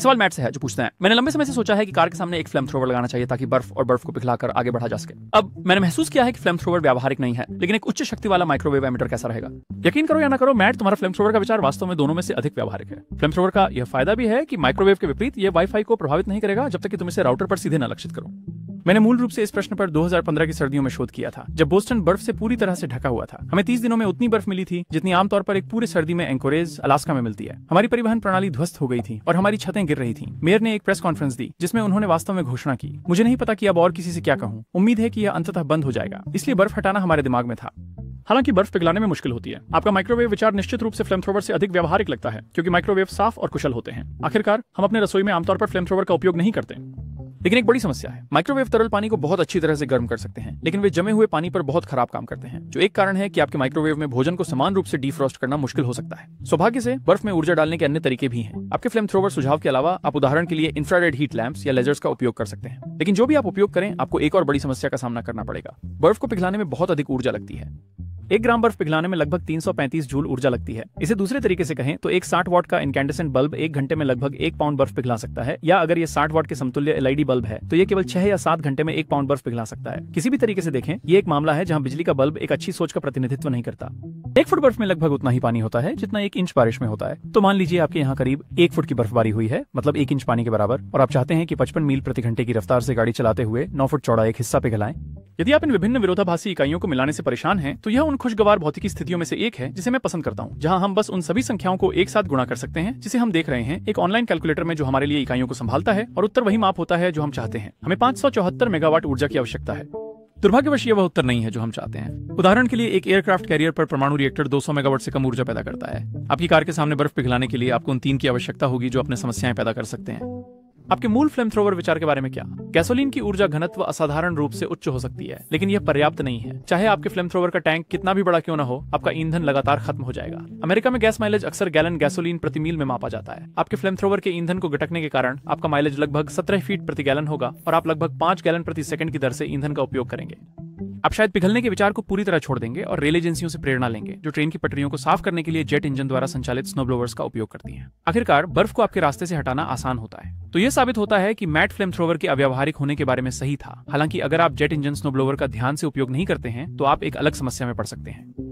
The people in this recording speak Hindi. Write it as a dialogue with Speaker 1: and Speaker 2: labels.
Speaker 1: इस सवाल मैट से है जो पूछते हैं, मैंने लंबे समय से सोचा है कि कार के सामने एक फ्लेम थ्रोवर लगाना चाहिए ताकि बर्फ और बर्फ को पिघलाकर आगे बढ़ा जा सके। अब मैंने महसूस किया है कि फ्लेम थ्रोवर व्यावहारिक नहीं है, लेकिन एक उच्च शक्ति वाला माइक्रोवेव एमिटर कैसा रहेगा। यकीन करो या ना करो, मैट, तुम्हारा फ्लेम थ्रोवर का विचार वास्तव में दोनों में से अधिक व्यावहारिक है। फ्लेम थ्रोवर का यह फायदा भी है कि माइक्रोवेव के विपरीत ये वाईफाई को प्रभावित नहीं करेगा जब तक कि तुम इसे राउटर पर सीधे न लक्षित करो। मैंने मूल रूप से इस प्रश्न पर 2015 की सर्दियों में शोध किया था, जब बोस्टन बर्फ से पूरी तरह से ढका हुआ था। हमें 30 दिनों में उतनी बर्फ मिली थी जितनी आमतौर पर एक पूरे सर्दी में एंकोरेज, अलास्का में मिलती है। हमारी परिवहन प्रणाली ध्वस्त हो गई थी और हमारी छतें गिर रही थीं। मेयर ने एक प्रेस कॉन्फ्रेंस दी जिसमें उन्होंने वास्तव में घोषणा की, मुझे नहीं पता कि अब और किसी से क्या कहूं, उम्मीद है कि यह अंततः बंद हो जाएगा। इसलिए बर्फ हटाना हमारे दिमाग में था। हालांकि बर्फ पिघलाने में मुश्किल होती है। आपका माइक्रोवेव विचार निश्चित रूप से फ्लेम थ्रोवर से अधिक व्यावहारिक लगता है क्योंकि माइक्रोवेव साफ और कुशल होते हैं। आखिरकार हम अपने रसोई में आमतौर पर फ्लेम थ्रोवर का उपयोग नहीं करते। लेकिन एक बड़ी समस्या है, माइक्रोवेव तरल पानी को बहुत अच्छी तरह से गर्म कर सकते हैं, लेकिन वे जमे हुए पानी पर बहुत खराब काम करते हैं, जो एक कारण है कि आपके माइक्रोवेव में भोजन को समान रूप से डीफ्रॉस्ट करना मुश्किल हो सकता है। सौभाग्य से बर्फ में ऊर्जा डालने के अन्य तरीके भी हैं। आपके फ्लेम थ्रोवर सुझाव के अलावा आप उदाहरण के लिए इंफ्रारेड हीट लैंप्स या लेजर्स का उपयोग कर सकते हैं। लेकिन जो भी आप उपयोग करें, आपको एक और बड़ी समस्या का सामना करना पड़ेगा। बर्फ को पिघलाने में बहुत अधिक ऊर्जा लगती है। 1 ग्राम बर्फ पिघलाने में लगभग 335 जूल ऊर्जा लगती है। इसे दूसरे तरीके से कहें तो एक 60 वॉट का इनकैंडेसेंट बल्ब 1 घंटे में लगभग 1 पाउंड बर्फ पिघला सकता है, या अगर ये 60 वॉट के समतुल्य एलईडी बल्ब है तो ये केवल 6 या 7 घंटे में 1 पाउंड बर्फ पिघला सकता है। किसी भी तरीके से देखें, ये एक मामला है जहां बिजली का बल्ब एक अच्छी सोच का प्रतिनिधित्व नहीं करता। 1 फुट बर्फ में लगभग उतना ही पानी होता है जितना 1 इंच बारिश में होता है। तो मान लीजिए आपके यहाँ करीब 1 फुट की बर्फबारी हुई है, मतलब 1 इंच पानी के बराबर, और आप चाहते हैं कि 55 मील प्रति घंटे की रफ्तार से गाड़ी चलाते हुए 9 फुट चौड़ा एक हिस्सा पिघलाएं। यदि आप इन विभिन्न विरोधाभासी इकाइयों को मिलाने से परेशान हैं, तो यह उन खुशगवार भौतिकी स्थितियों में से एक है जिसे मैं पसंद करता हूं, जहां हम बस उन सभी संख्याओं को एक साथ गुणा कर सकते हैं जिसे हम देख रहे हैं एक ऑनलाइन कैलकुलेटर में, जो हमारे लिए इकाइयों को संभालता है, और उत्तर वही माप होता है जो हम चाहते हैं। हमें 574 मेगावाट ऊर्जा की आवश्यकता है। दुर्भाग्यवश यह वह उत्तर नहीं है जो हम चाहते हैं। उदाहरण के लिए एक एयरक्राफ्ट कैरियर पर परमाणु रिएक्टर 200 मेगावाट से कम ऊर्जा पैदा करता है। आपकी कार के सामने बर्फ पिघलाने के लिए आपको उन 3 की आवश्यकता होगी जो अपने समस्याएं पैदा कर सकते हैं। आपके मूल फ्लेम थ्रोवर विचार के बारे में क्या? गैसोलीन की ऊर्जा घनत्व असाधारण रूप से उच्च हो सकती है, लेकिन यह पर्याप्त नहीं है। चाहे आपके फ्लेम थ्रोवर का टैंक कितना भी बड़ा क्यों न हो, आपका ईंधन लगातार खत्म हो जाएगा। अमेरिका में गैस माइलेज अक्सर गैलन गैसोलीन प्रति मील में मापा जाता है। आपके फ्लेम थ्रोवर के ईंधन को गटकने के कारण आपका माइलेज लगभग 17 फीट प्रति गैलन होगा और आप लगभग 5 गैलन प्रति सेकंड की दर से ईंधन का उपयोग करेंगे। आप शायद पिघलने के विचार को पूरी तरह छोड़ देंगे और रेल एजेंसियों से प्रेरणा लेंगे, जो ट्रेन की पटरियों को साफ करने के लिए जेट इंजन द्वारा संचालित स्नो ब्लोवर्स का उपयोग करती हैं। आखिरकार बर्फ को आपके रास्ते से हटाना आसान होता है। तो यह साबित होता है कि मैट फ्लेम थ्रोवर के अव्यावहारिक होने के बारे में सही था। हालांकि अगर आप जेट इंजन स्नो ब्लोवर का ध्यान से उपयोग नहीं करते हैं तो आप एक अलग समस्या में पड़ सकते हैं।